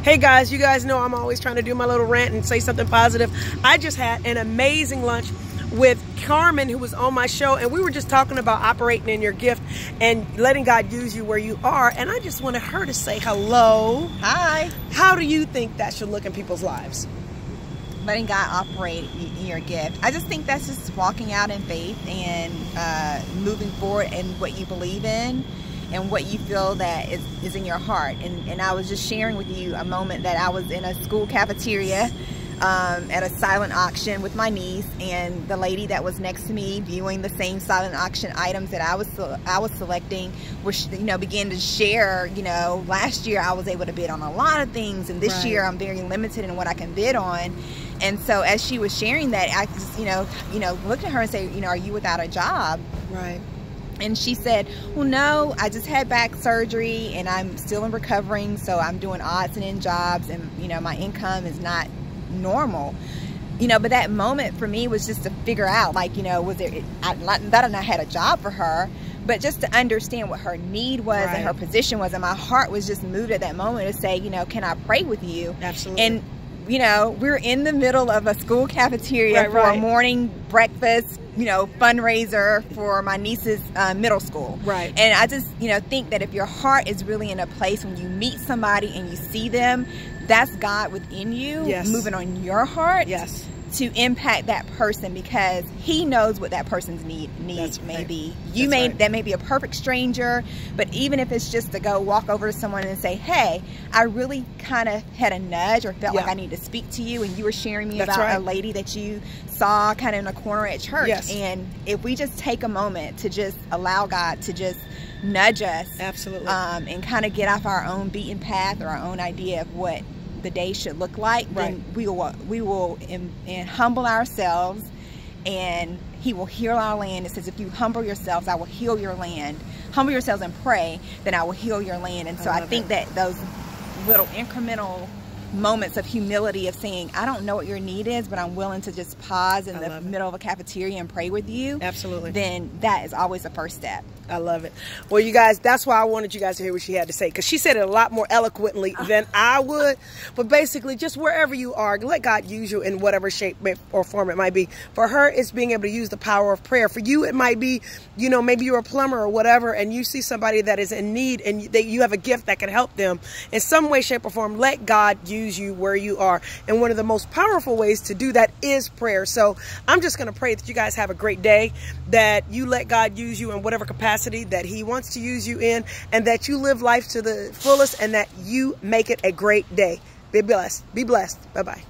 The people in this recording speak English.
Hey guys, you guys know I'm always trying to do my little rant and say something positive. I just had an amazing lunch with Carmen, who was on my show, and we were just talking about operating in your gift and letting God use you where you are. And I just wanted her to say hello. Hi. How do you think that should look in people's lives? Letting God operate in your gift. I just think that's just walking out in faith and moving forward in what you believe in and what you feel that is in your heart. And I was just sharing with you a moment that I was in a school cafeteria at a silent auction with my niece, and the lady that was next to me viewing the same silent auction items that I was selecting, which began to share. Last year I was able to bid on a lot of things, and this year I'm very limited in what I can bid on. And so as she was sharing that, I just looked at her and said, are you without a job? Right. And she said, well, no, I just had back surgery and I'm still in recovering, so I'm doing odds and end jobs, and my income is not normal. But that moment for me was just to figure out, was there, not that I had a job for her, but just to understand what her need was and her position was. And my heart was just moved at that moment to say, can I pray with you? Absolutely. And we're in the middle of a school cafeteria for a morning breakfast, fundraiser for my niece's middle school. Right. And I just, think that if your heart is really in a place when you meet somebody and you see them, that's God within you moving on your heart to impact that person, because He knows what that person's needs may be. That may be a perfect stranger, but even if it's just to go walk over to someone and say, hey, I really kind of had a nudge or felt like I need to speak to you, and you were sharing me about a lady that you saw kind of in a corner at church. And if we just take a moment to just allow God to just nudge us, and kind of get off our own beaten path or our own idea of what the day should look like, then we will humble ourselves, and He will heal our land. It says, if you humble yourselves, I will heal your land. Humble yourselves and pray, then I will heal your land. And so I think that those little incremental moments of humility, of saying, I don't know what your need is, but I'm willing to just pause in the middle of a cafeteria and pray with you. Absolutely. Then that is always the first step. I love it. Well, you guys, that's why I wanted you guys to hear what she had to say, because she said it a lot more eloquently than I would. But basically, just wherever you are, let God use you in whatever shape or form it might be. For her, it's being able to use the power of prayer. For you, it might be, maybe you're a plumber or whatever, and you see somebody that is in need, and you have a gift that can help them in some way, shape, or form. Let God use you where you are. And one of the most powerful ways to do that is prayer. So I'm just going to pray that you guys have a great day, that you let God use you in whatever capacity that He wants to use you in, and that you live life to the fullest, and that you make it a great day. Be blessed. Be blessed. Bye-bye.